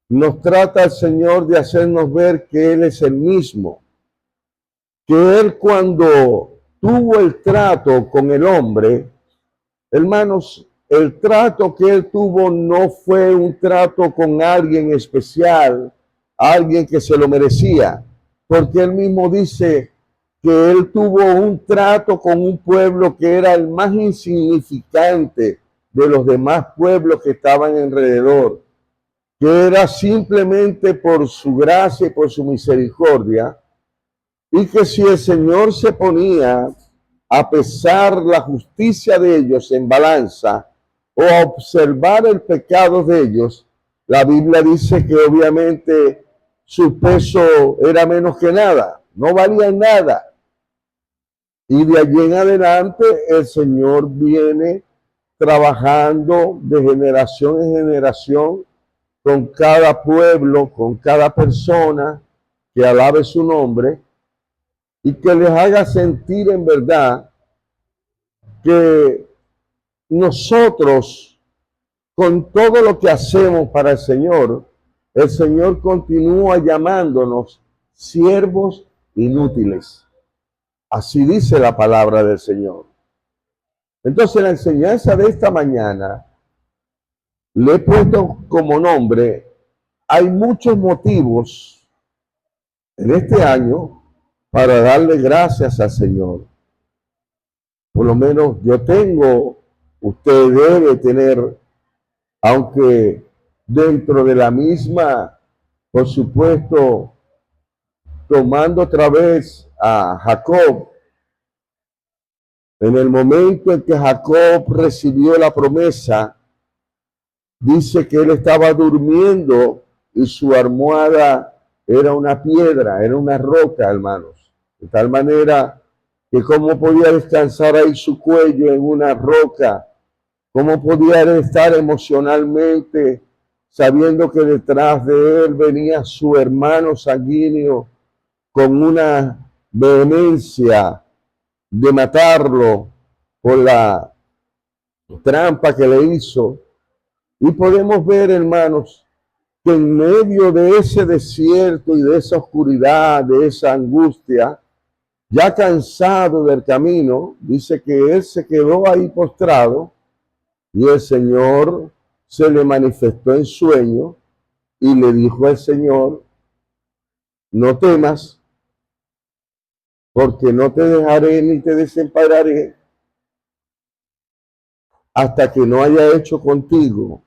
nos trata el Señor de hacernos ver que Él es el mismo, que Él cuando tuvo el trato con el hombre, hermanos, el trato que Él tuvo no fue un trato con alguien especial, alguien que se lo merecía, porque Él mismo dice que Él tuvo un trato con un pueblo que era el más insignificante de los demás pueblos que estaban alrededor, que era simplemente por su gracia y por su misericordia, y que si el Señor se ponía a pesar la justicia de ellos en balanza o a observar el pecado de ellos, la Biblia dice que obviamente su peso era menos que nada, no valía nada. Y de allí en adelante el Señor viene trabajando de generación en generación con cada pueblo, con cada persona que alabe su nombre y que les haga sentir en verdad que nosotros, con todo lo que hacemos para el Señor continúa llamándonos siervos inútiles. Así dice la palabra del Señor. Entonces, la enseñanza de esta mañana le he puesto como nombre: hay muchos motivos en este año para darle gracias al Señor. Por lo menos yo tengo, usted debe tener, aunque dentro de la misma, por supuesto, tomando otra vez a Jacob, en el momento en que Jacob recibió la promesa, dice que él estaba durmiendo y su almohada era una piedra, era una roca, hermanos. De tal manera que cómo podía descansar ahí su cuello en una roca, cómo podía estar emocionalmente sabiendo que detrás de él venía su hermano sanguíneo con una vehemencia de matarlo por la trampa que le hizo. Y podemos ver, hermanos, que en medio de ese desierto y de esa oscuridad, de esa angustia, ya cansado del camino, dice que él se quedó ahí postrado y el Señor se le manifestó en sueño y le dijo al Señor: no temas, porque no te dejaré ni te desampararé hasta que no haya hecho contigo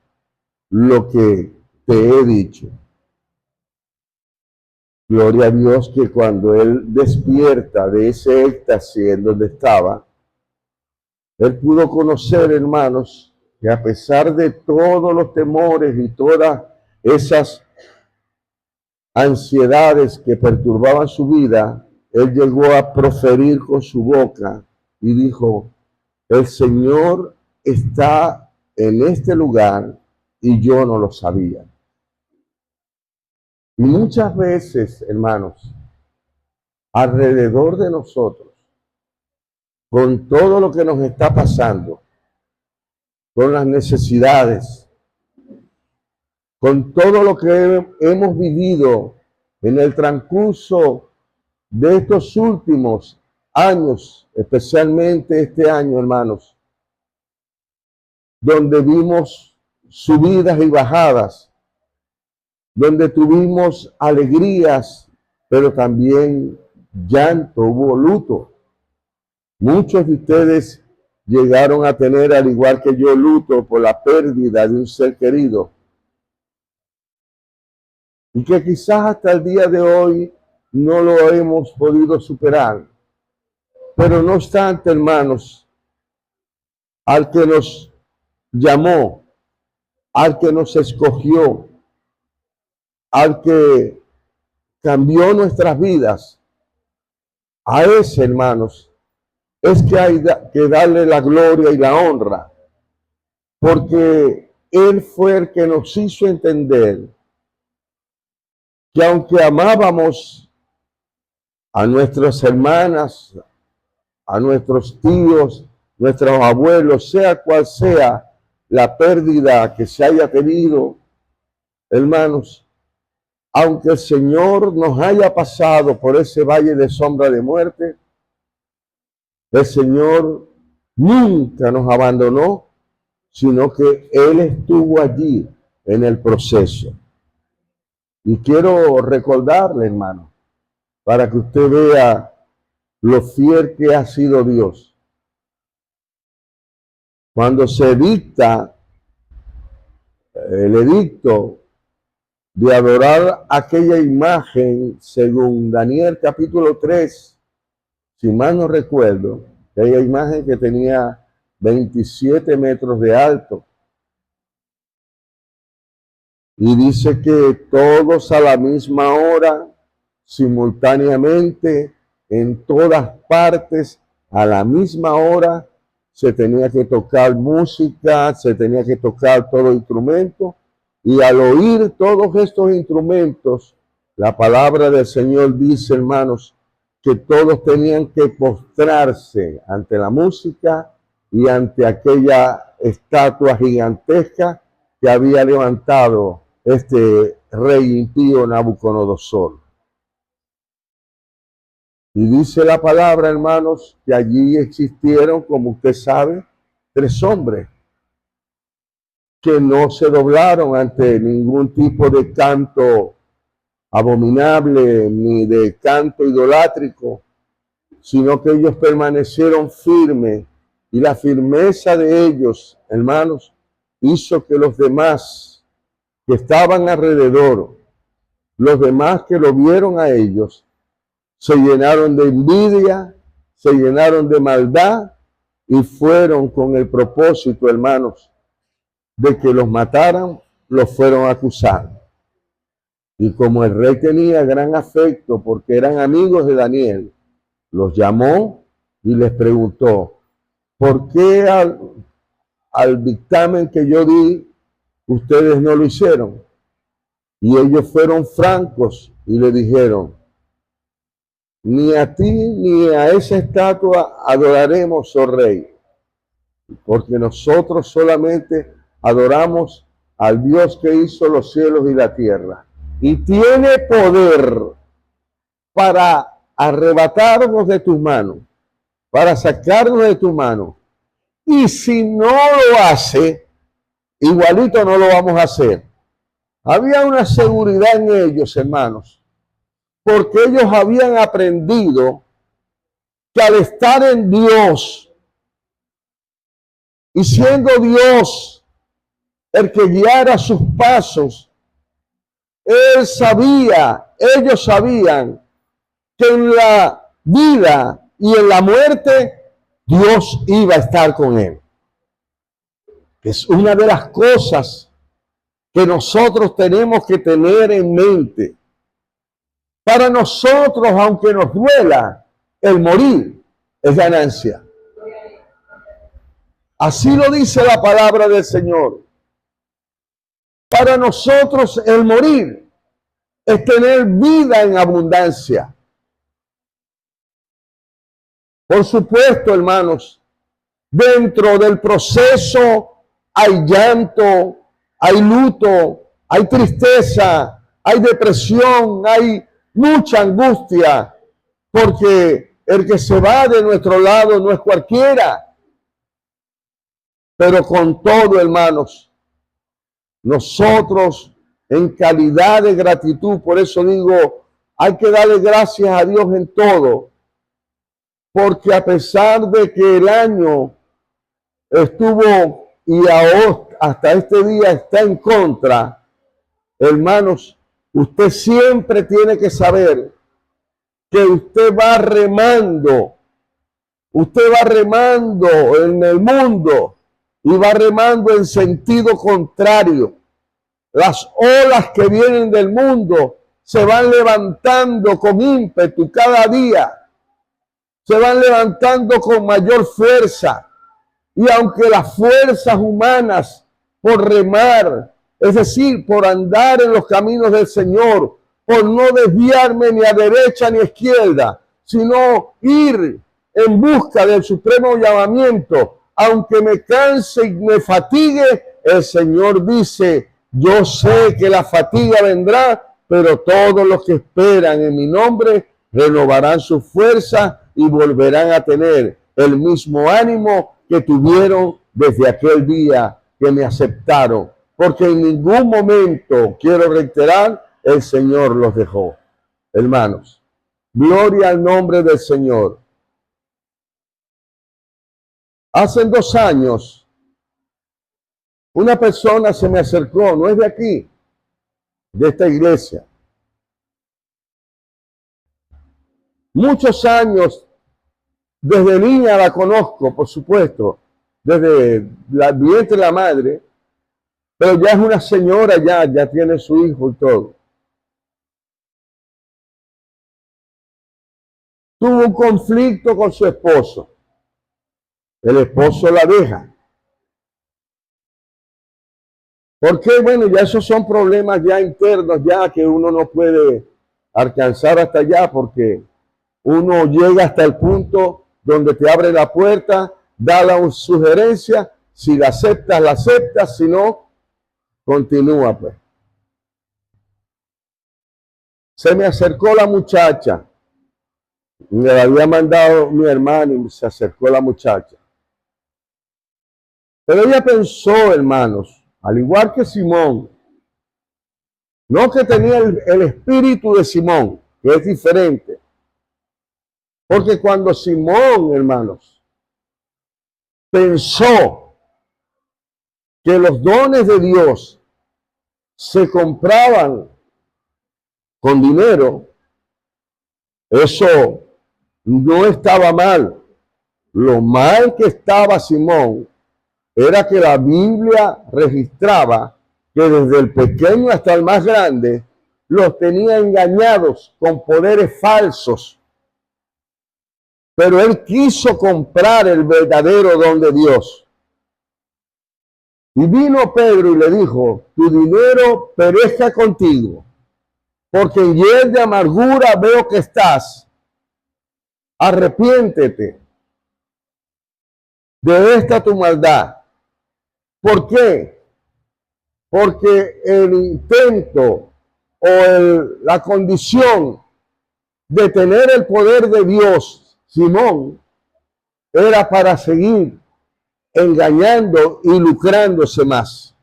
lo que te he dicho. Gloria a Dios que cuando él despierta de ese éxtasis en donde estaba, él pudo conocer, hermanos, que a pesar de todos los temores y todas esas ansiedades que perturbaban su vida, él llegó a proferir con su boca y dijo: el Señor está en este lugar y yo no lo sabía. Y muchas veces, hermanos, alrededor de nosotros, con todo lo que nos está pasando, con las necesidades, con todo lo que hemos vivido en el transcurso de estos últimos años, especialmente este año, hermanos, donde vimos subidas y bajadas, donde tuvimos alegrías, pero también llanto, hubo luto. Muchos de ustedes llegaron a tener, al igual que yo, luto por la pérdida de un ser querido. Y que quizás hasta el día de hoy no lo hemos podido superar. Pero no obstante, hermanos, al que nos llamó, al que nos escogió, al que cambió nuestras vidas, a ese, hermanos, es que hay que darle la gloria y la honra, porque Él fue el que nos hizo entender que aunque amábamos a nuestras hermanas, a nuestros tíos, nuestros abuelos, sea cual sea la pérdida que se haya tenido, hermanos, aunque el Señor nos haya pasado por ese valle de sombra de muerte, el Señor nunca nos abandonó, sino que Él estuvo allí en el proceso. Y quiero recordarle, hermano, para que usted vea lo fiel que ha sido Dios. Cuando se dicta el edicto de adorar aquella imagen, según Daniel capítulo 3, si mal no recuerdo, aquella imagen que tenía 27 metros de alto. Y dice que todos a la misma hora, simultáneamente, en todas partes, a la misma hora, se tenía que tocar música, se tenía que tocar todo instrumento. Y al oír todos estos instrumentos, la palabra del Señor dice, hermanos, que todos tenían que postrarse ante la música y ante aquella estatua gigantesca que había levantado este rey impío Nabucodonosor. Y dice la palabra, hermanos, que allí existieron, como usted sabe, 3 hombres que no se doblaron ante ningún tipo de canto abominable ni de canto idolátrico, sino que ellos permanecieron firmes, y la firmeza de ellos, hermanos, hizo que los demás que estaban alrededor, los demás que lo vieron a ellos, se llenaron de envidia, se llenaron de maldad y fueron con el propósito, hermanos, de que los mataran, los fueron a acusar. Y como el rey tenía gran afecto porque eran amigos de Daniel, los llamó y les preguntó, ¿por qué al dictamen que yo di, ustedes no lo hicieron? Y ellos fueron francos y le dijeron, ni a ti ni a esa estatua adoraremos, oh rey, porque nosotros solamente adoramos al Dios que hizo los cielos y la tierra. Y tiene poder para arrebatarnos de tus manos, para sacarnos de tu mano. Y si no lo hace, igualito no lo vamos a hacer. Había una seguridad en ellos, hermanos, porque ellos habían aprendido que al estar en Dios y siendo Dios el que guiara sus pasos, ellos sabían que en la vida y en la muerte Dios iba a estar con él. Es una de las cosas que nosotros tenemos que tener en mente. Para nosotros, aunque nos duela, el morir es ganancia. Así lo dice la palabra del Señor. Para nosotros el morir es tener vida en abundancia. Por supuesto, hermanos, dentro del proceso hay llanto, hay luto, hay tristeza, hay depresión, hay mucha angustia, porque el que se va de nuestro lado no es cualquiera. Pero con todo, hermanos, nosotros en calidad de gratitud, por eso digo, hay que darle gracias a Dios en todo, porque a pesar de que el año estuvo y hasta este día está en contra, hermanos, usted siempre tiene que saber que usted va remando en el mundo y va remando en sentido contrario. Las olas que vienen del mundo se van levantando con ímpetu cada día, se van levantando con mayor fuerza. Y aunque las fuerzas humanas por remar, es decir, por andar en los caminos del Señor, por no desviarme ni a derecha ni a izquierda, sino ir en busca del supremo llamamiento, aunque me canse y me fatigue, el Señor dice, yo sé que la fatiga vendrá, pero todos los que esperan en mi nombre renovarán su fuerza y volverán a tener el mismo ánimo que tuvieron desde aquel día que me aceptaron. Porque en ningún momento, quiero reiterar, el Señor los dejó. Hermanos, gloria al nombre del Señor. Hace 2 años, una persona se me acercó, no es de aquí, de esta iglesia. Muchos años, desde niña la conozco, por supuesto, desde el vientre de la madre, pero ya es una señora, ya tiene su hijo y todo. Tuvo un conflicto con su esposo. El esposo la deja. Porque, bueno, ya esos son problemas ya internos, ya que uno no puede alcanzar hasta allá, porque uno llega hasta el punto donde te abre la puerta, da la sugerencia, si la aceptas, si no, continúa pues. Se me acercó la muchacha, me la había mandado mi hermano y se acercó la muchacha. Pero ella pensó, hermanos, al igual que Simón, no que tenía el espíritu de Simón, que es diferente. Porque cuando Simón, hermanos, pensó que los dones de Dios se compraban con dinero, eso no estaba mal. Lo mal que estaba Simón era que la Biblia registraba que desde el pequeño hasta el más grande los tenía engañados con poderes falsos. Pero él quiso comprar el verdadero don de Dios. Y vino Pedro y le dijo, tu dinero perezca contigo, porque en hiel de amargura veo que estás. Arrepiéntete de esta tu maldad. ¿Por qué? Porque el intento o la condición de tener el poder de Dios, Simón, era para seguir engañando y lucrándose más.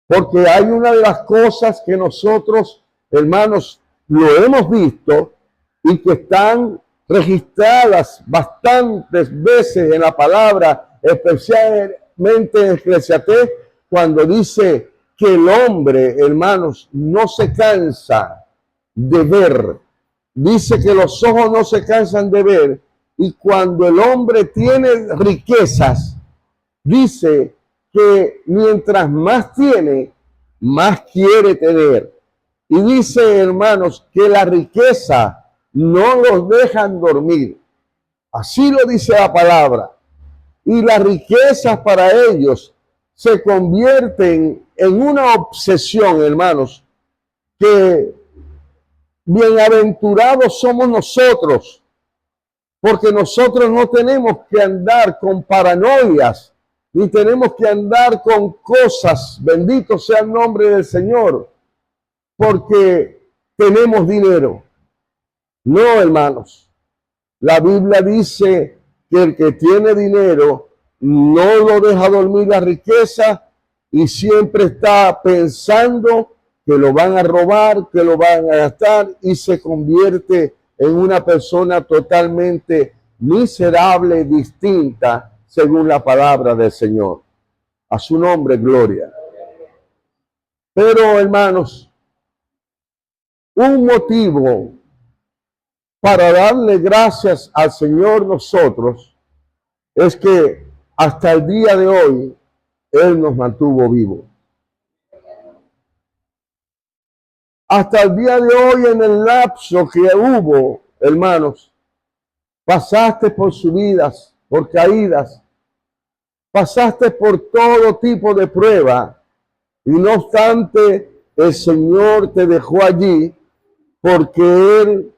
Porque hay una de las cosas que nosotros, hermanos, lo hemos visto y que están registradas bastantes veces en la palabra, especialmente en Eclesiastés, cuando dice que el hombre, hermanos, no se cansa de ver. Dice que los ojos no se cansan de ver, y cuando el hombre tiene riquezas, dice que mientras más tiene, más quiere tener. Y dice, hermanos, que la riqueza no los dejan dormir. Así lo dice la palabra. Y las riquezas para ellos se convierten en una obsesión, hermanos, que bienaventurados somos nosotros, porque nosotros no tenemos que andar con paranoias, ni tenemos que andar con cosas, bendito sea el nombre del Señor, porque tenemos dinero. No, hermanos, la Biblia dice que el que tiene dinero no lo deja dormir la riqueza y siempre está pensando que lo van a robar, que lo van a gastar, y se convierte en una persona totalmente miserable, distinta, según la palabra del Señor. A su nombre, gloria. Pero, hermanos, un motivo para darle gracias al Señor nosotros es que hasta el día de hoy Él nos mantuvo vivos. Hasta el día de hoy, en el lapso que hubo, hermanos, pasaste por subidas, por caídas, pasaste por todo tipo de prueba, y no obstante, el Señor te dejó allí porque Él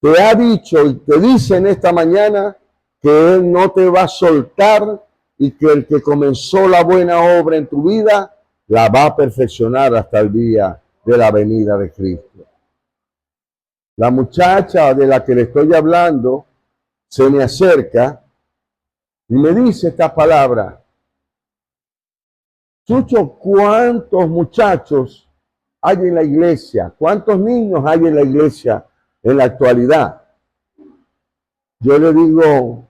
te ha dicho y te dice en esta mañana que Él no te va a soltar y que el que comenzó la buena obra en tu vida la va a perfeccionar hasta el día de la venida de Cristo. La muchacha de la que le estoy hablando se me acerca y me dice esta palabra: Chucho, ¿cuántos muchachos hay en la iglesia? ¿Cuántos niños hay en la iglesia en la actualidad? Yo le digo,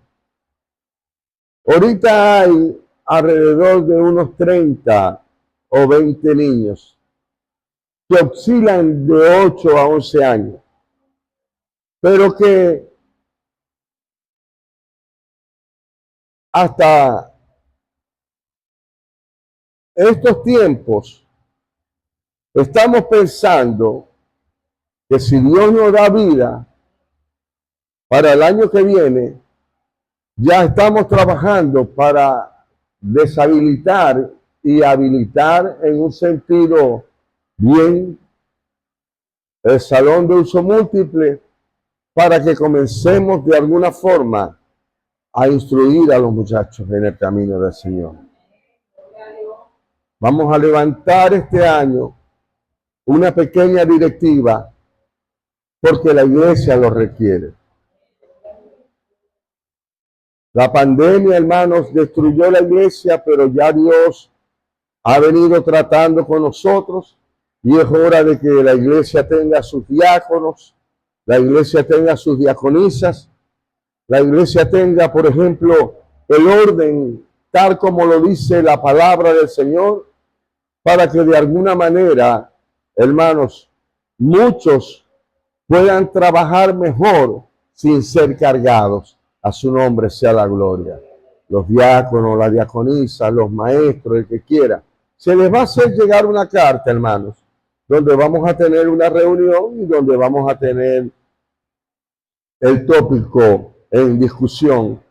ahorita hay alrededor de unos 30 o 20 niños que oscilan de 8 a 11 años, pero que hasta estos tiempos estamos pensando que si Dios nos da vida para el año que viene, ya estamos trabajando para deshabilitar y habilitar en un sentido bien el salón de uso múltiple para que comencemos de alguna forma a instruir a los muchachos en el camino del Señor. Vamos a levantar este año una pequeña directiva porque la iglesia lo requiere. La pandemia, hermanos, destruyó la iglesia, pero ya Dios ha venido tratando con nosotros y es hora de que la iglesia tenga sus diáconos, la iglesia tenga sus diaconisas, la iglesia tenga, por ejemplo, el orden tal como lo dice la palabra del Señor, para que de alguna manera, hermanos, muchos puedan trabajar mejor sin ser cargados. A su nombre sea la gloria. Los diáconos, la diaconisa, los maestros, el que quiera. Se les va a hacer llegar una carta, hermanos, donde vamos a tener una reunión y donde vamos a tener el tópico en discusión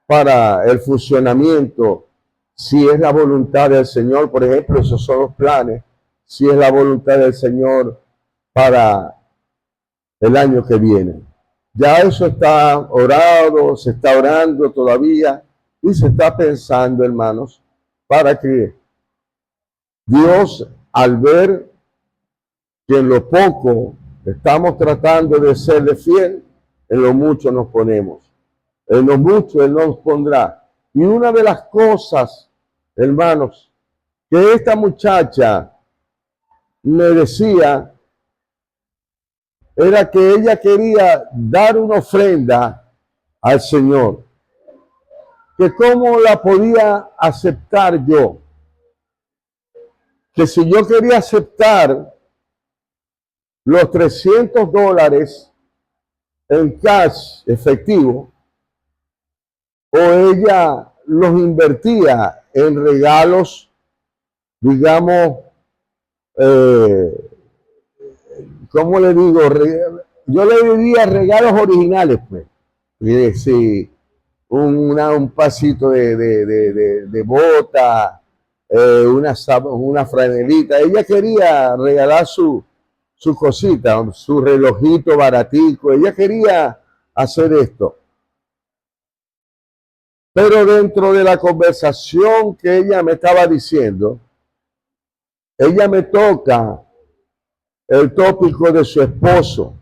para el funcionamiento, si es la voluntad del Señor, por ejemplo, esos son los planes, si es la voluntad del Señor para el año que viene. Ya eso está orado, se está orando todavía y se está pensando, hermanos, para que Dios, al ver que en lo poco estamos tratando de serle fiel, en lo mucho nos ponemos. En lo mucho Él nos pondrá. Y una de las cosas, hermanos, que esta muchacha me decía, era que ella quería dar una ofrenda al Señor. Que cómo la podía aceptar yo. Que si yo quería aceptar los $300 en cash efectivo, o ella los invertía en regalos, digamos, ¿cómo le digo? Yo le diría regalos originales, pues. Sí, un pasito de bota, una franelita. Ella quería regalar su cosita, su relojito baratico. Ella quería hacer esto. Pero dentro de la conversación que ella me estaba diciendo, ella me toca el tópico de su esposo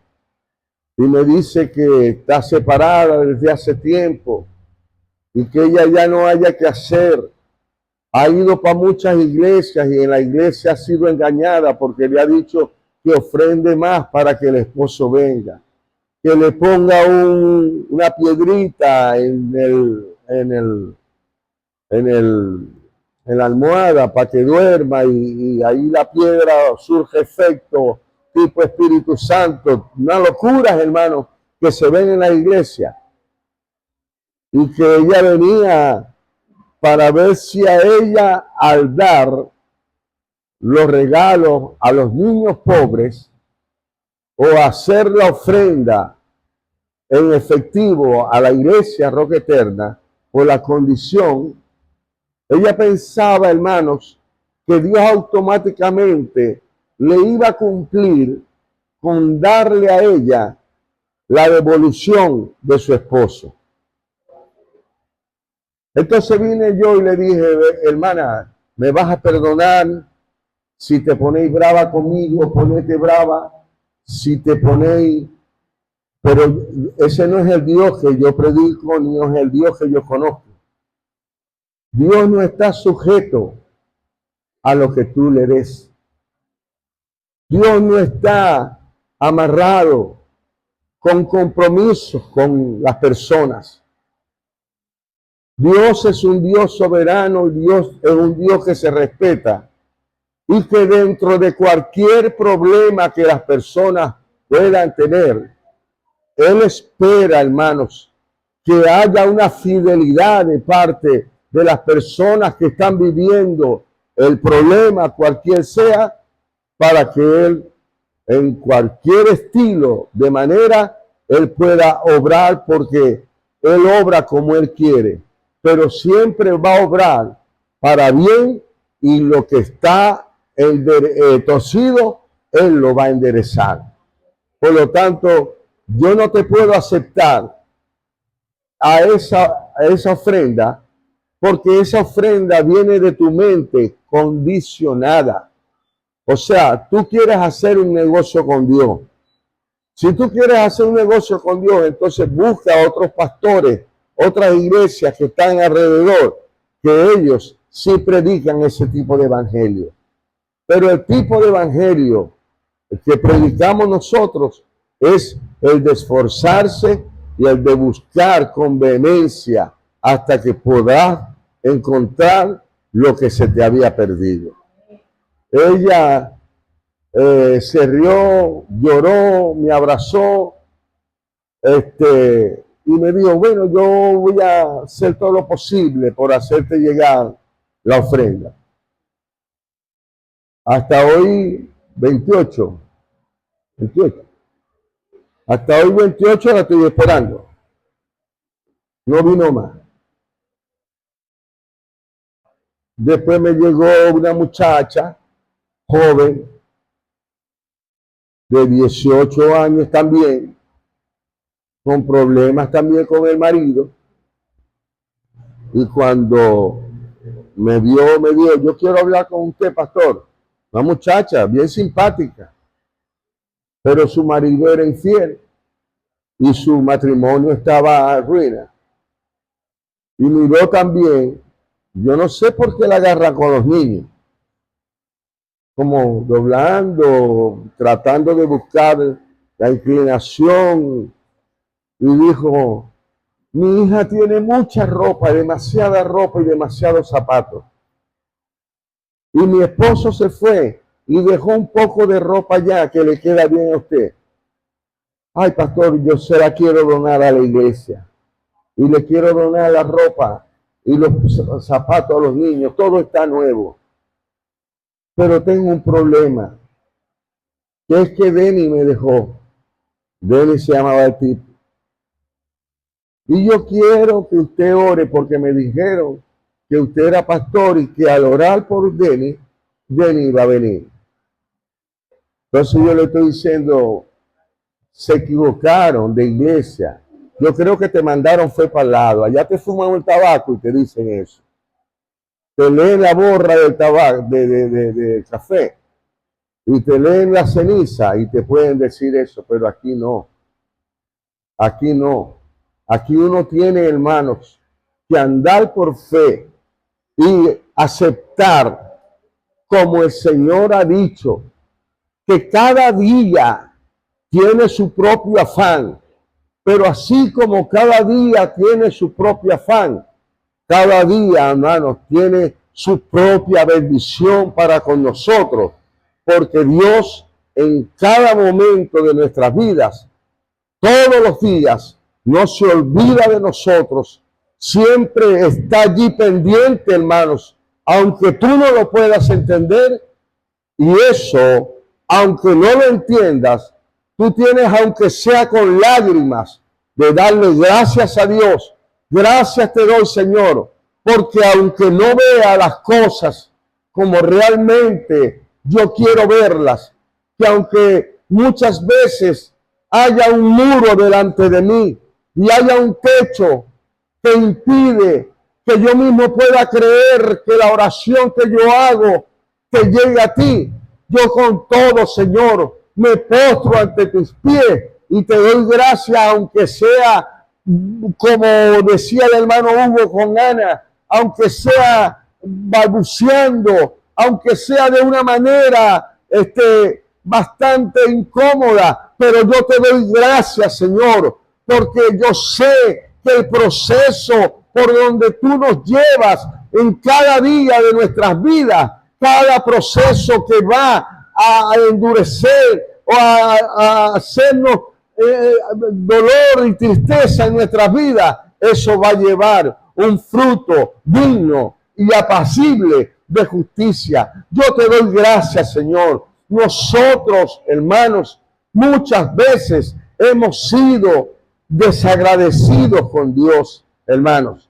y me dice que está separada desde hace tiempo y que ella ya no haya que hacer. Ha ido para muchas iglesias y en la iglesia ha sido engañada porque le ha dicho que ofrende más para que el esposo venga, que le ponga una piedrita en la almohada para que duerma y ahí la piedra surge efecto tipo Espíritu Santo. Una locura, hermano, que se ven en la iglesia. Y que ella venía para ver si a ella, al dar los regalos a los niños pobres o hacer la ofrenda en efectivo a la iglesia Roca Eterna, por la condición, ella pensaba, hermanos, que Dios automáticamente le iba a cumplir con darle a ella la devolución de su esposo. Entonces vine yo y le dije, hermana, ¿me vas a perdonar? Si te ponéis brava conmigo, ponete brava. Si te ponéis... Pero ese no es el Dios que yo predico, ni es el Dios que yo conozco. Dios no está sujeto a lo que tú le des. Dios no está amarrado con compromisos con las personas. Dios es un Dios soberano, Dios es un Dios que se respeta y que dentro de cualquier problema que las personas puedan tener, Él espera, hermanos, que haya una fidelidad de parte de las personas que están viviendo el problema, cualquier sea, para que Él, en cualquier estilo, de manera, Él pueda obrar, porque Él obra como Él quiere, pero siempre va a obrar para bien, y lo que está torcido, Él lo va a enderezar. Por lo tanto, yo no te puedo aceptar a esa ofrenda, porque esa ofrenda viene de tu mente condicionada. O sea, tú quieres hacer un negocio con Dios. Si tú quieres hacer un negocio con Dios, entonces busca a otros pastores, otras iglesias que están alrededor, que ellos sí predican ese tipo de evangelio. Pero el tipo de evangelio que predicamos nosotros es el de esforzarse y el de buscar con vehemencia hasta que puedas encontrar lo que se te había perdido. Ella se rió, lloró, me abrazó, y me dijo, bueno, yo voy a hacer todo lo posible por hacerte llegar la ofrenda. Hasta hoy, 28. Hasta hoy 28 la estoy esperando. No vino más. Después me llegó una muchacha joven de 18 años también, con problemas también con el marido. Y cuando me vio, me dijo, yo quiero hablar con usted, pastor. Una muchacha bien simpática, pero su marido era infiel y su matrimonio estaba a ruina. Y miró también, yo no sé por qué la agarra con los niños, como doblando, tratando de buscar la inclinación, y dijo, mi hija tiene mucha ropa, demasiada ropa y demasiados zapatos. Y mi esposo se fue y dejó un poco de ropa allá que le queda bien a usted. Ay, pastor, yo se la quiero donar a la iglesia. Y le quiero donar la ropa y los zapatos a los niños. Todo está nuevo. Pero tengo un problema. Que es que Denny me dejó. Denny se llamaba el tipo. Y yo quiero que usted ore porque me dijeron que usted era pastor y que al orar por Denny, Denny va a venir. Entonces yo le estoy diciendo, se equivocaron de iglesia. Yo creo que te mandaron fue para el lado. Allá te fuman el tabaco y te dicen eso. Te leen la borra del tabaco, de café. Y te leen la ceniza y te pueden decir eso, pero aquí no. Aquí no. Aquí uno tiene, hermanos, que andar por fe y aceptar, como el Señor ha dicho, que cada día tiene su propio afán, pero así como cada día tiene su propio afán, cada día, hermanos, tiene su propia bendición para con nosotros, porque Dios en cada momento de nuestras vidas, todos los días, no se olvida de nosotros, siempre está allí pendiente, hermanos, aunque tú no lo puedas entender, y eso, aunque no lo entiendas, tú tienes, aunque sea con lágrimas, de darle gracias a Dios. Gracias te doy, Señor, porque aunque no vea las cosas como realmente yo quiero verlas, que aunque muchas veces haya un muro delante de mí y haya un techo que impide que yo mismo pueda creer que la oración que yo hago que llegue a ti. Yo con todo, Señor, me postro ante tus pies y te doy gracias, aunque sea como decía el hermano Hugo con Ana, aunque sea balbuceando, aunque sea de una manera bastante incómoda, pero yo te doy gracias, Señor, porque yo sé que el proceso por donde tú nos llevas en cada día de nuestras vidas, cada proceso que va a endurecer o a hacernos dolor y tristeza en nuestras vidas, eso va a llevar un fruto digno y apacible de justicia. Yo te doy gracias, Señor. Nosotros, hermanos, muchas veces hemos sido desagradecidos con Dios, hermanos.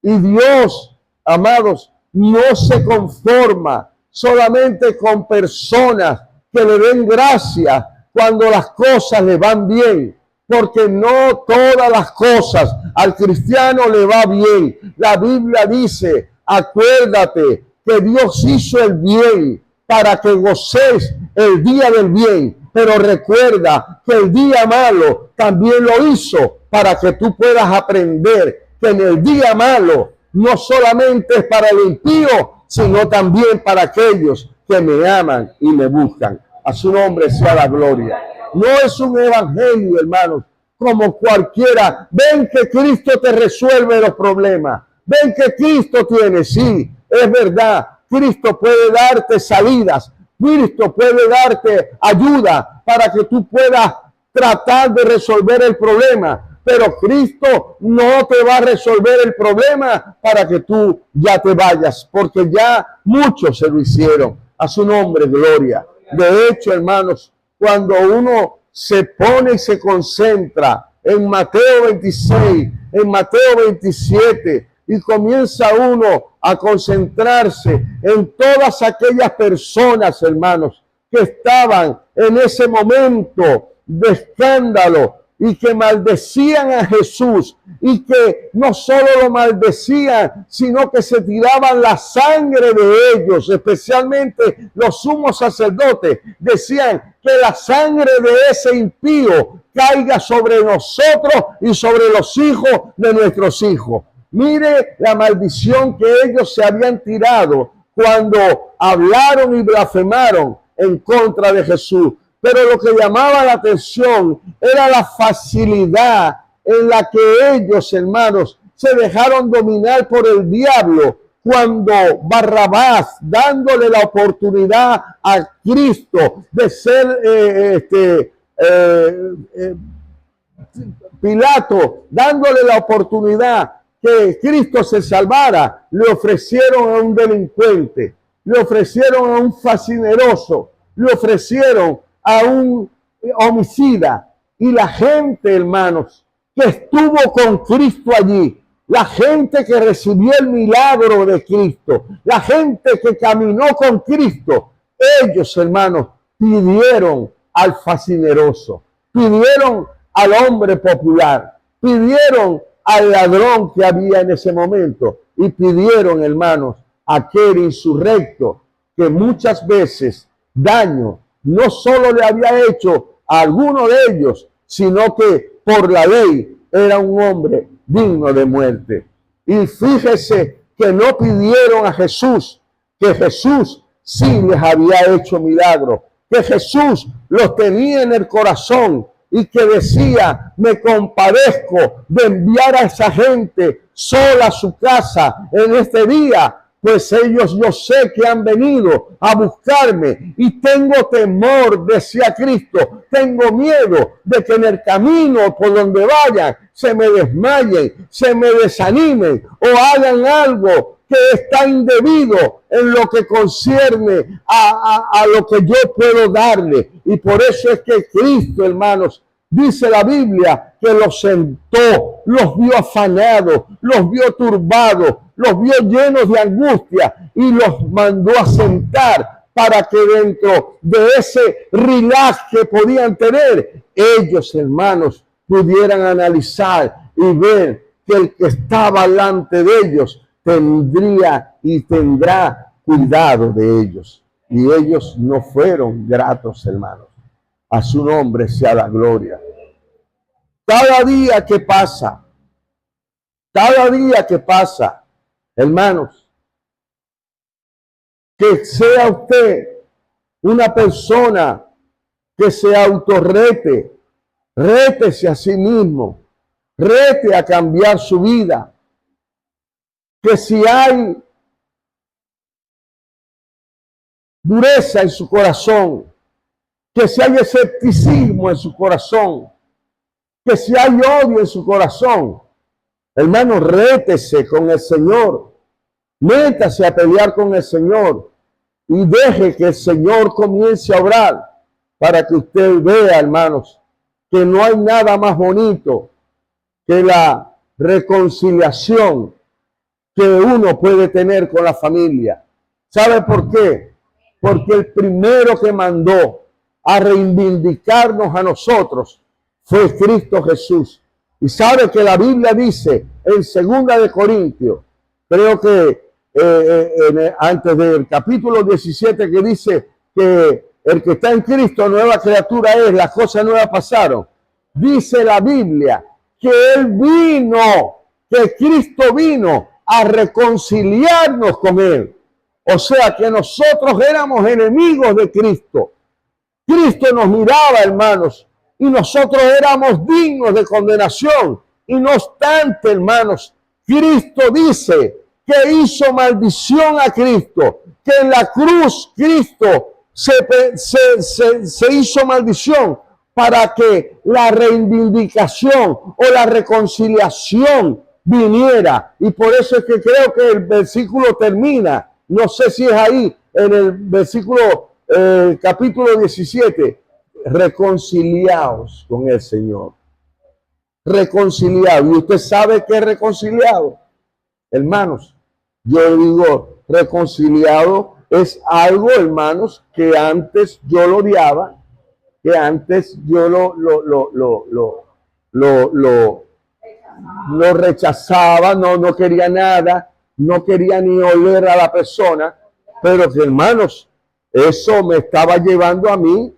Y Dios, amados, no se conforma solamente con personas que le den gracias cuando las cosas le van bien, porque no todas las cosas al cristiano le va bien. La Biblia dice, acuérdate que Dios hizo el bien para que gocéis el día del bien, pero recuerda que el día malo también lo hizo para que tú puedas aprender que en el día malo no solamente es para el impío, sino también para aquellos que me aman y me buscan. A su nombre sea la gloria. No es un evangelio, hermanos, como cualquiera. Ven que Cristo te resuelve los problemas. Ven que Cristo tiene, sí, es verdad. Cristo puede darte salidas. Cristo puede darte ayuda para que tú puedas tratar de resolver el problema. Pero Cristo no te va a resolver el problema para que tú ya te vayas, porque ya muchos se lo hicieron. A su nombre, gloria. De hecho, hermanos, cuando uno se pone y se concentra en Mateo 26, en Mateo 27, y comienza uno a concentrarse en todas aquellas personas, hermanos, que estaban en ese momento de escándalo y que maldecían a Jesús, y que no solo lo maldecían, sino que se tiraban la sangre de ellos, especialmente los sumos sacerdotes. Decían que la sangre de ese impío caiga sobre nosotros y sobre los hijos de nuestros hijos. Mire la maldición que ellos se habían tirado cuando hablaron y blasfemaron en contra de Jesús. Pero lo que llamaba la atención era la facilidad en la que ellos, hermanos, se dejaron dominar por el diablo cuando Barrabás, dándole la oportunidad a Cristo de ser Pilato, dándole la oportunidad que Cristo se salvara, le ofrecieron a un delincuente, le ofrecieron a un fascineroso, le ofrecieron a un homicida. Y la gente, hermanos, que estuvo con Cristo allí, la gente que recibió el milagro de Cristo, la gente que caminó con Cristo, ellos, hermanos, pidieron al fascineroso, pidieron al hombre popular, pidieron al ladrón que había en ese momento, y pidieron, hermanos, a aquel insurrecto que muchas veces daño no solo le había hecho a alguno de ellos, sino que por la ley era un hombre digno de muerte. Y fíjese que no pidieron a Jesús, que Jesús sí les había hecho milagros, que Jesús los tenía en el corazón y que decía, me compadezco de enviar a esa gente sola a su casa en este día, pues ellos yo sé que han venido a buscarme y tengo temor, decía Cristo, tengo miedo de que en el camino por donde vayan se me desmayen, se me desanimen o hagan algo que está indebido en lo que concierne a lo que yo puedo darle. Y por eso es que Cristo, hermanos, dice la Biblia que los sentó, los vio afanados, los vio turbados, los vio llenos de angustia y los mandó a sentar para que dentro de ese relax que podían tener, ellos, hermanos, pudieran analizar y ver que el que estaba delante de ellos tendría y tendrá cuidado de ellos. y ellos no fueron gratos, hermanos. A su nombre sea la gloria. Cada día que pasa, hermanos, que sea usted una persona que se autorrete, rétese a sí mismo, rete a cambiar su vida. Que si hay dureza en su corazón, que si hay escepticismo en su corazón, que si hay odio en su corazón, hermano, rétese con el Señor, métase a pelear con el Señor y deje que el Señor comience a obrar para que usted vea, hermanos, que no hay nada más bonito que la reconciliación que uno puede tener con la familia. ¿Sabe por qué? Porque el primero que mandó a reivindicarnos a nosotros fue Cristo Jesús. Y sabe que la Biblia dice en 2 de Corintios, creo que antes del capítulo 17, que dice que el que está en Cristo, nueva criatura es, las cosas nuevas pasaron. Dice la Biblia que Él vino, que Cristo vino a reconciliarnos con Él. O sea que nosotros éramos enemigos de Cristo. Cristo nos miraba, hermanos, y nosotros éramos dignos de condenación. Y no obstante, hermanos, Cristo dice que hizo maldición a Cristo, que en la cruz Cristo se hizo maldición para que la reivindicación o la reconciliación viniera. Y por eso es que creo que el versículo termina, no sé si es ahí, en el versículo capítulo 17, reconciliaos con el Señor. Reconciliado. ¿Y usted sabe qué es reconciliado? Hermanos, yo digo, reconciliado es algo, hermanos, que antes yo lo odiaba, que antes yo lo rechazaba, no quería nada, no quería ni oler a la persona, pero que, hermanos, eso me estaba llevando a mí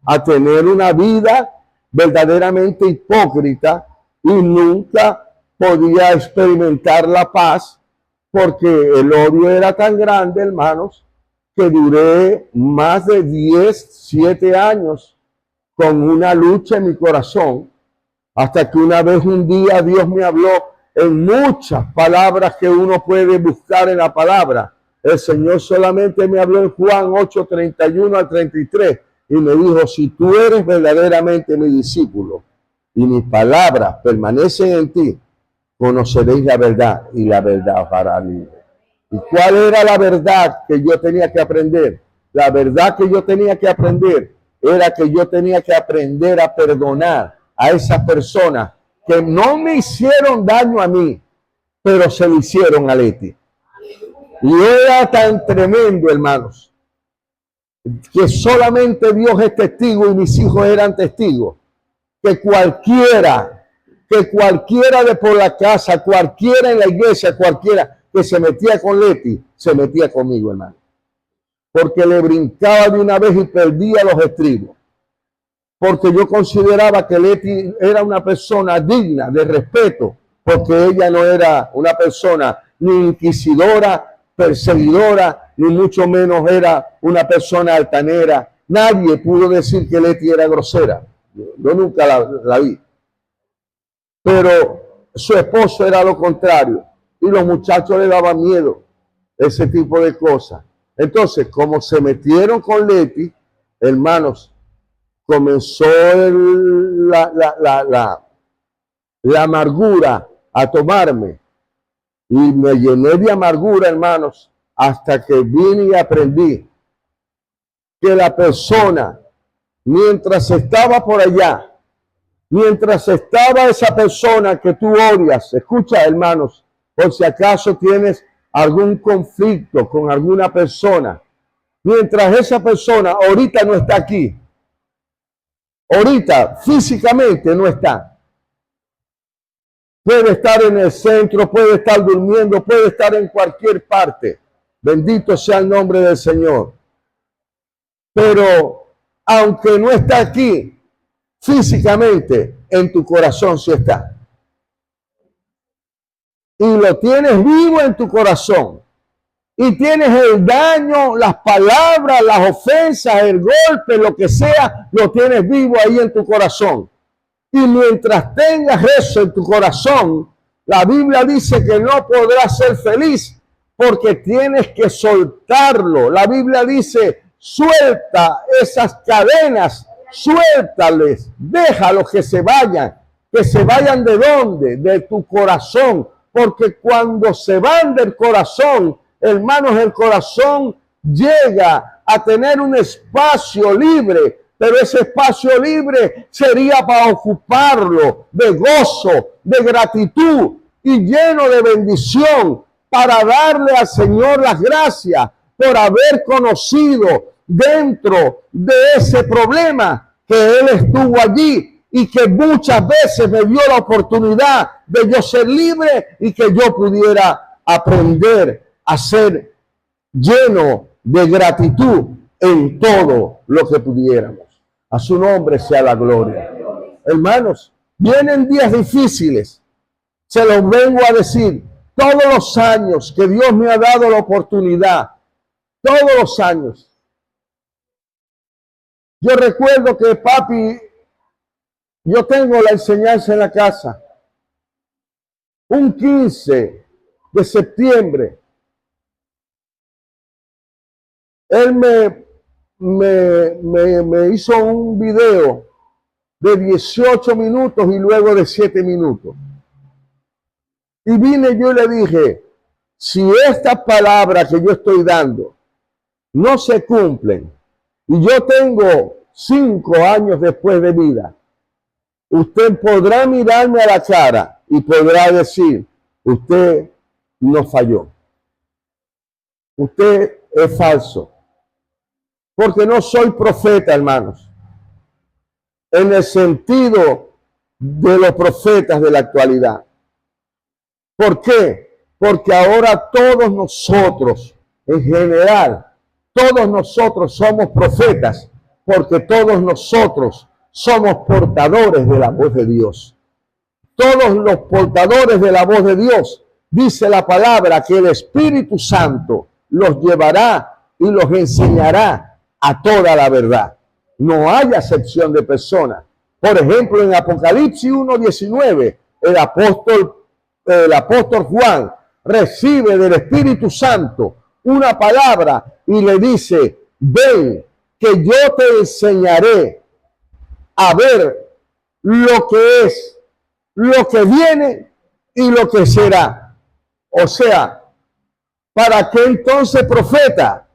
a tener una vida verdaderamente hipócrita y nunca podía experimentar la paz porque el odio era tan grande, hermanos, que duré más de 7 años con una lucha en mi corazón, hasta que un día Dios me habló en muchas palabras que uno puede buscar en la palabra. El Señor solamente me habló en Juan 8, 31 al 33 y me dijo, si tú eres verdaderamente mi discípulo y mis palabras permanecen en ti, conoceréis la verdad y la verdad os hará libre. ¿Y cuál era la verdad que yo tenía que aprender? La verdad que yo tenía que aprender era que yo tenía que aprender a perdonar a esas personas que no me hicieron daño a mí, pero se lo hicieron a Leti. Y era tan tremendo, hermanos, que solamente Dios es testigo y mis hijos eran testigos, que cualquiera de por la casa, cualquiera en la iglesia, cualquiera que se metía con Leti, se metía conmigo, hermano. Porque le brincaba de una vez y perdía los estribos. Porque yo consideraba que Leti era una persona digna de respeto, porque ella no era una persona ni inquisidora, perseguidora, ni mucho menos era una persona altanera. Nadie pudo decir que Leti era grosera. Yo nunca la vi. Pero su esposo era lo contrario. Y los muchachos le daban miedo, ese tipo de cosas. Entonces, como se metieron con Leti, hermanos, comenzó la amargura a tomarme. Y me llené de amargura, hermanos, hasta que vine y aprendí que la persona, mientras estaba por allá, mientras estaba esa persona que tú odias, escucha, hermanos, por si acaso tienes algún conflicto con alguna persona, mientras esa persona ahorita no está aquí, ahorita físicamente no está, puede estar en el centro, puede estar durmiendo, puede estar en cualquier parte. Bendito sea el nombre del Señor. pero aunque no está aquí físicamente, en tu corazón sí está. Y lo tienes vivo en tu corazón. Y tienes el daño, las palabras, las ofensas, el golpe, lo que sea, lo tienes vivo ahí en tu corazón. Y mientras tengas eso en tu corazón, la Biblia dice que no podrás ser feliz porque tienes que soltarlo. La Biblia dice, suelta esas cadenas, suéltales, déjalos que se vayan. ¿Que se vayan de dónde? De tu corazón. Porque cuando se van del corazón, hermanos, el corazón llega a tener un espacio libre, pero ese espacio libre sería para ocuparlo de gozo, de gratitud y lleno de bendición, para darle al Señor las gracias por haber conocido dentro de ese problema que Él estuvo allí y que muchas veces me dio la oportunidad de yo ser libre y que yo pudiera aprender a ser lleno de gratitud en todo lo que pudiéramos. A su nombre sea la gloria. Hermanos, vienen días difíciles. Se los vengo a decir. Todos los años que Dios me ha dado la oportunidad, todos los años. Yo recuerdo que papi, yo tengo la enseñanza en la casa. Un 15 de septiembre, él me hizo un video de 18 minutos y luego de 7 minutos. Y vine yo y le dije, si estas palabras que yo estoy dando no se cumplen, y yo tengo 5 años después de vida, usted podrá mirarme a la cara y podrá decir, usted no falló. Usted es falso. Porque no soy profeta, hermanos, en el sentido de los profetas de la actualidad. ¿Por qué? Porque ahora todos nosotros, en general, todos nosotros somos profetas, porque todos nosotros somos portadores de la voz de Dios. Todos los portadores de la voz de Dios, dice la palabra, que el Espíritu Santo los llevará y los enseñará a toda la verdad. No hay acepción de personas. Por ejemplo, en Apocalipsis 1:19, el apóstol Juan recibe del Espíritu Santo una palabra y le dice, ven, que yo te enseñaré a ver lo que es, lo que viene y lo que será. O sea, ¿para qué entonces profeta?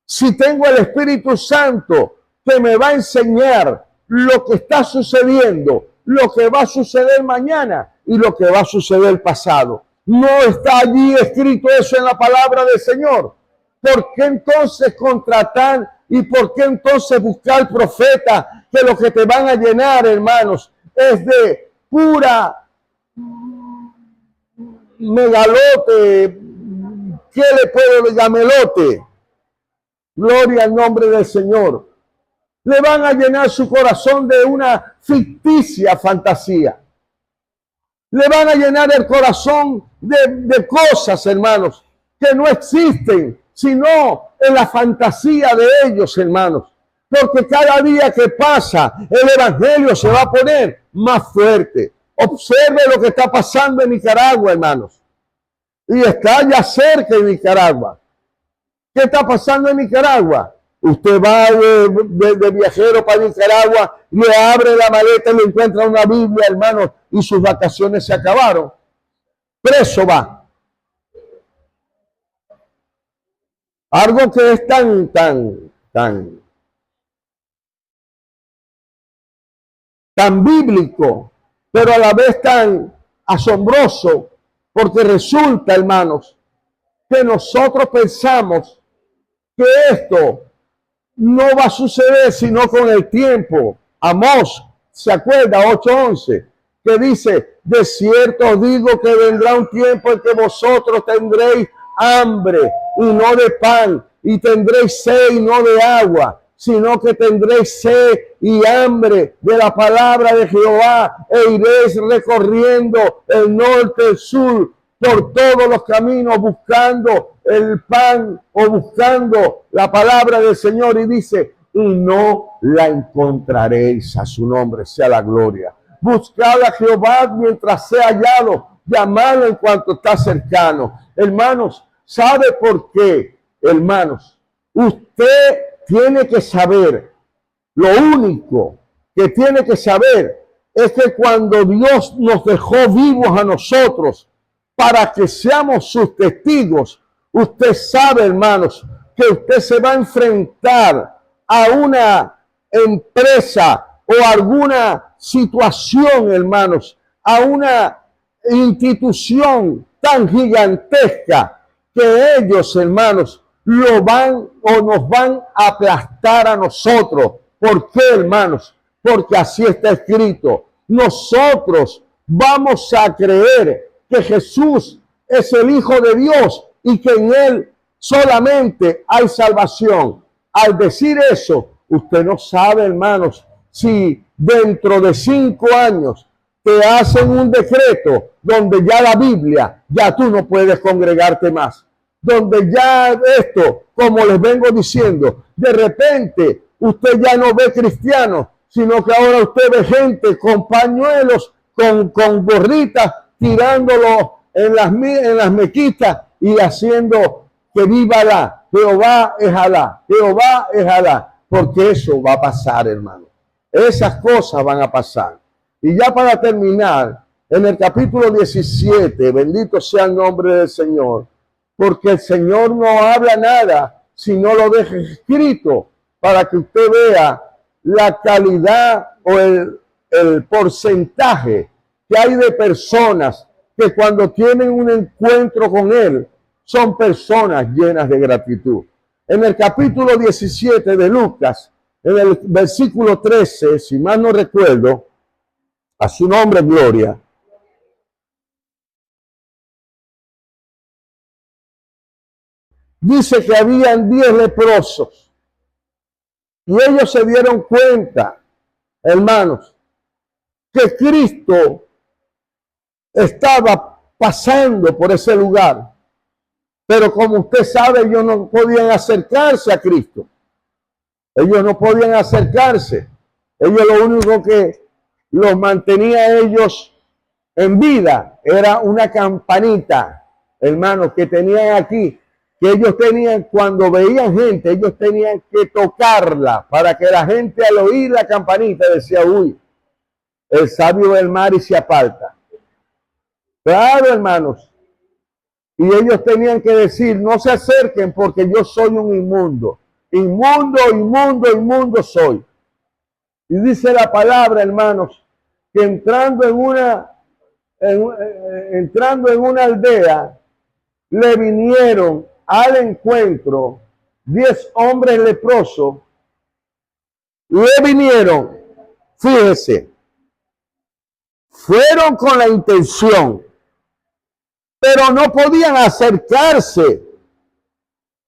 Si tengo el Espíritu Santo que me va a enseñar lo que está sucediendo, lo que va a suceder mañana y lo que va a suceder pasado. No está allí escrito eso en la palabra del Señor. ¿Por qué entonces contratar y por qué entonces buscar profetas que lo que te van a llenar, hermanos, es de pura megalote? ¿Qué le puedo decir? Melote. Gloria al nombre del Señor. Le van a llenar su corazón de una ficticia fantasía. Le van a llenar el corazón de cosas, hermanos, que no existen, sino en la fantasía de ellos, hermanos. Porque cada día que pasa, el evangelio se va a poner más fuerte. Observe lo que está pasando en Nicaragua, hermanos. Y está ya cerca de Nicaragua. ¿Qué está pasando en Nicaragua? Usted va de viajero para Nicaragua, le abre la maleta y le encuentra una Biblia, hermanos, y sus vacaciones se acabaron. Preso va. Algo que es tan bíblico, pero a la vez tan asombroso, porque resulta, hermanos, que nosotros pensamos que esto no va a suceder sino con el tiempo. Amós, ¿se acuerda? 8:11, que dice, de cierto digo que vendrá un tiempo en que vosotros tendréis hambre y no de pan, y tendréis sed y no de agua. sino que tendréis sed y hambre de la palabra de Jehová, e iréis recorriendo el norte, el sur, por todos los caminos, buscando el pan o buscando la palabra del Señor. Y dice, y no la encontraréis. A su nombre sea la gloria. Buscad a Jehová mientras sea hallado, llamadlo en cuanto está cercano. Hermanos, ¿sabe por qué? Hermanos, usted tiene que saber, lo único que tiene que saber es que cuando Dios nos dejó vivos a nosotros para que seamos sus testigos, usted sabe, hermanos, que usted se va a enfrentar a una empresa o alguna situación, hermanos, a una institución tan gigantesca que ellos, hermanos, lo van o nos van a aplastar a nosotros. ¿Por qué, hermanos? Porque así está escrito. Nosotros vamos a creer que Jesús es el Hijo de Dios y que en Él solamente hay salvación. Al decir eso, usted no sabe, hermanos, si dentro de 5 años te hacen un decreto donde ya la Biblia, ya tú no puedes congregarte más. Donde ya esto, como les vengo diciendo, de repente usted ya no ve cristianos, sino que ahora usted ve gente con pañuelos, con gorritas, tirándolo en las mequitas y haciendo que viva Alá. Jehová es Alá, Jehová es Alá, porque eso va a pasar, hermano. Esas cosas van a pasar. Y ya para terminar, en el capítulo 17, bendito sea el nombre del Señor, porque el Señor no habla nada si no lo deja escrito, para que usted vea la calidad o el porcentaje que hay de personas que cuando tienen un encuentro con Él, son personas llenas de gratitud. En el capítulo 17 de Lucas, en el versículo 13, si mal no recuerdo, a su nombre gloria, dice que habían 10 leprosos y ellos se dieron cuenta, hermanos, que Cristo estaba pasando por ese lugar. Pero como usted sabe, ellos no podían acercarse a Cristo. Ellos no podían acercarse. Ellos lo único que los mantenía ellos en vida era una campanita, hermanos, que tenían aquí, que ellos tenían cuando veían gente, ellos tenían que tocarla para que la gente al oír la campanita decía, uy, el sabio del mar y se aparta. Claro, hermanos. Y ellos tenían que decir, no se acerquen porque yo soy un inmundo. Inmundo, inmundo, inmundo soy. Y dice la palabra, hermanos, que entrando en una aldea, le vinieron al encuentro 10 hombres leprosos. Le vinieron, fíjese, fueron con la intención, pero no podían acercarse,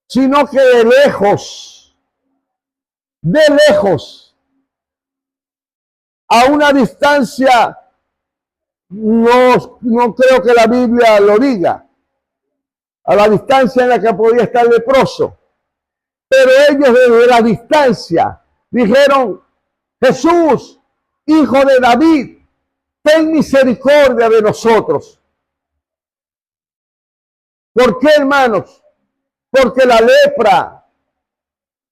sino que de lejos, a una distancia, no creo que la Biblia lo diga, a la distancia en la que podía estar el leproso, pero ellos desde la distancia dijeron, Jesús, Hijo de David, ten misericordia de nosotros. ¿Por qué, hermanos? Porque la lepra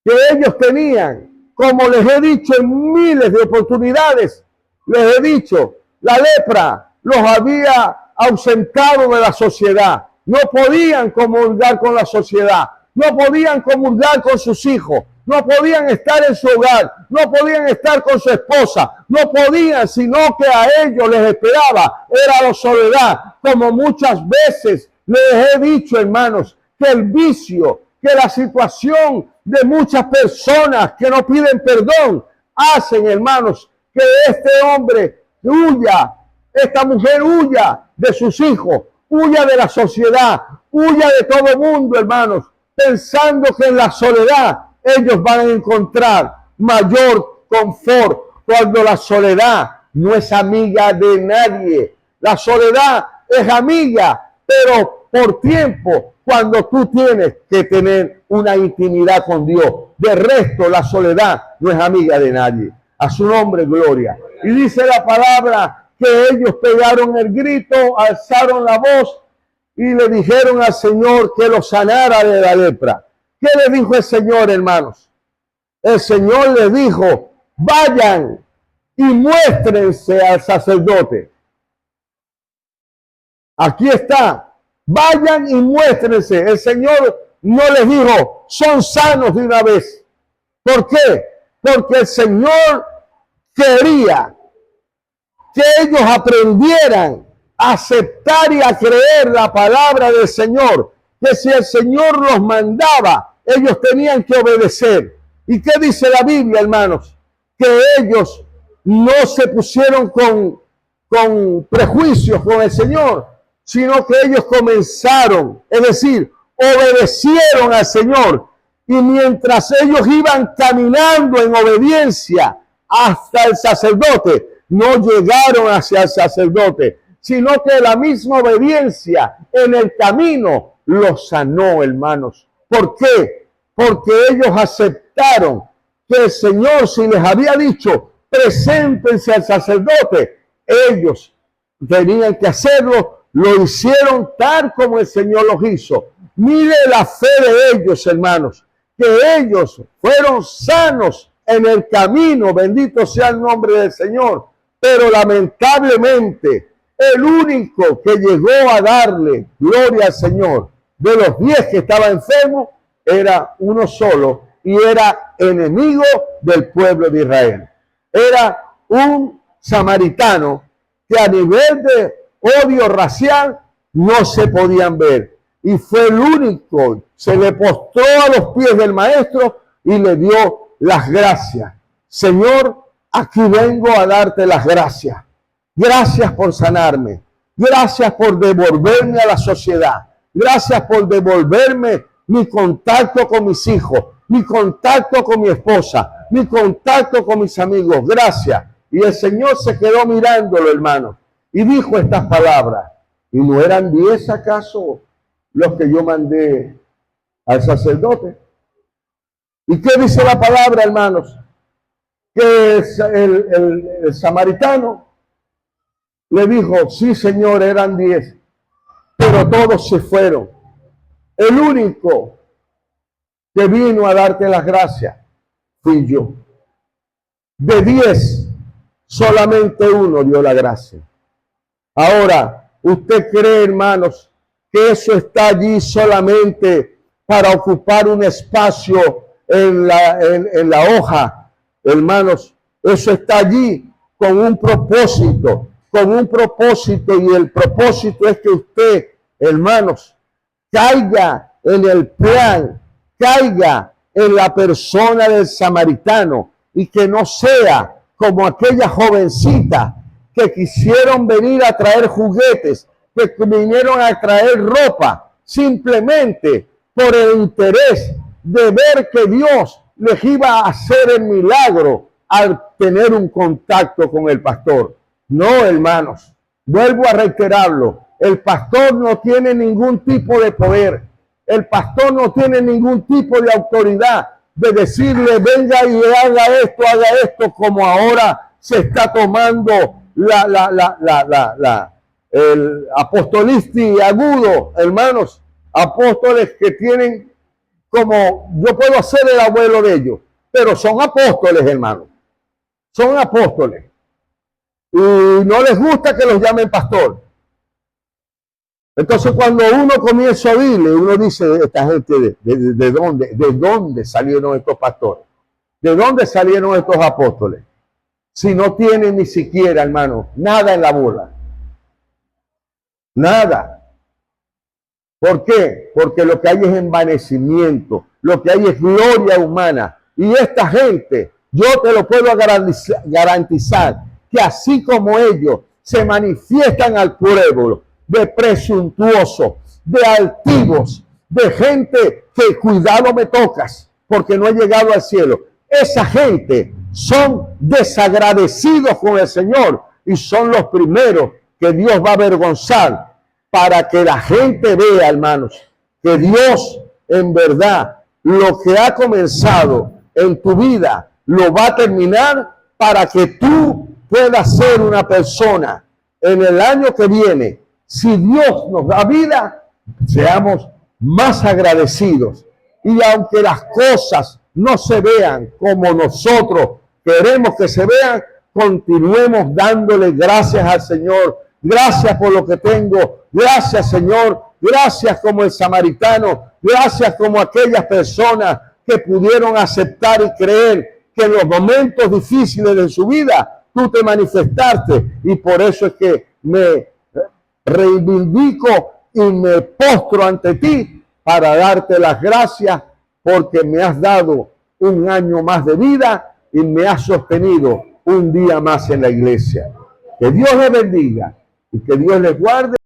que ellos tenían, como les he dicho en miles de oportunidades, les he dicho, la lepra los había ausentado de la sociedad. No podían comulgar con la sociedad, no podían comulgar con sus hijos, no podían estar en su hogar, no podían estar con su esposa, no podían, sino que a ellos les esperaba, era la soledad, como muchas veces les he dicho, hermanos, que el vicio, que la situación de muchas personas que no piden perdón, hacen, hermanos, que este hombre huya, esta mujer huya de sus hijos, huya de la sociedad, huya de todo el mundo, hermanos, pensando que en la soledad ellos van a encontrar mayor confort cuando la soledad no es amiga de nadie. La soledad es amiga, pero por tiempo, cuando tú tienes que tener una intimidad con Dios. De resto, la soledad no es amiga de nadie. A su nombre, gloria. Y dice la palabra que ellos pegaron el grito, alzaron la voz y le dijeron al Señor que lo sanara de la lepra. ¿Qué le dijo el Señor, hermanos? El Señor le dijo, vayan y muéstrense al sacerdote. Aquí está, vayan y muéstrense. El Señor no les dijo, son sanos de una vez. ¿Por qué? Porque el Señor quería que ellos aprendieran a aceptar y a creer la palabra del Señor. Que si el Señor los mandaba, ellos tenían que obedecer. ¿Y qué dice la Biblia, hermanos? Que ellos no se pusieron con prejuicios con el Señor, sino que ellos comenzaron, es decir, obedecieron al Señor. Y mientras ellos iban caminando en obediencia hasta el sacerdote, no llegaron hacia el sacerdote, sino que la misma obediencia en el camino los sanó, hermanos. ¿Por qué? Porque ellos aceptaron que el Señor, si les había dicho, preséntense al sacerdote, ellos tenían que hacerlo, lo hicieron tal como el Señor los hizo. Mire la fe de ellos, hermanos, que ellos fueron sanos en el camino, bendito sea el nombre del Señor, pero lamentablemente el único que llegó a darle gloria al Señor de los 10 que estaba enfermo era uno solo y era enemigo del pueblo de Israel. Era un samaritano que a nivel de odio racial no se podían ver. Y fue el único, se le postró a los pies del maestro y le dio las gracias. Señor, aquí vengo a darte las gracias. Gracias por sanarme. Gracias por devolverme a la sociedad. Gracias por devolverme mi contacto con mis hijos, mi contacto con mi esposa, mi contacto con mis amigos. Gracias. Y el Señor se quedó mirándolo, hermano, y dijo estas palabras. ¿Y no eran 10 acaso los que yo mandé al sacerdote? ¿Y qué dice la palabra, hermanos? Que el samaritano le dijo, sí, Señor, eran 10, pero todos se fueron. El único que vino a darte las gracias fui yo. De 10, solamente uno dio la gracia. Ahora, ¿usted cree, hermanos, que eso está allí solamente para ocupar un espacio en la hoja? Hermanos, eso está allí con un propósito, y el propósito es que usted, hermanos, caiga en el plan, caiga en la persona del samaritano y que no sea como aquella jovencita que quisieron venir a traer juguetes, que vinieron a traer ropa, simplemente por el interés de ver que Dios les iba a hacer el milagro al tener un contacto con el pastor. No, hermanos, vuelvo a reiterarlo, el pastor no tiene ningún tipo de poder, el pastor no tiene ningún tipo de autoridad de decirle venga y haga esto, como ahora se está tomando el apostolisti agudo, hermanos, apóstoles que tienen como, yo puedo ser el abuelo de ellos, pero son apóstoles, hermanos, son apóstoles. Y no les gusta que los llamen pastor. Entonces cuando uno comienza a oírle, uno dice, esta gente, ¿de dónde salieron estos pastores? ¿De dónde salieron estos apóstoles? Si no tienen ni siquiera, hermano, nada en la bola. Nada. ¿Por qué? Porque lo que hay es envanecimiento, lo que hay es gloria humana. Y esta gente, yo te lo puedo garantizar, que así como ellos se manifiestan al pueblo de presuntuosos, de altivos, de gente que cuidado me tocas, porque no he llegado al cielo. Esa gente son desagradecidos con el Señor y son los primeros que Dios va a avergonzar, para que la gente vea, hermanos, que Dios en verdad lo que ha comenzado en tu vida lo va a terminar, para que tú puedas ser una persona en el año que viene, si Dios nos da vida, seamos más agradecidos. Y aunque las cosas no se vean como nosotros queremos que se vean, continuemos dándole gracias al Señor. Gracias por lo que tengo. Gracias, Señor. Gracias como el samaritano. Gracias como aquellas personas que pudieron aceptar y creer que en los momentos difíciles de su vida tú te manifestaste. Y por eso es que me reivindico y me postro ante ti para darte las gracias, porque me has dado un año más de vida y me has sostenido un día más en la iglesia. Que Dios les bendiga y que Dios les guarde.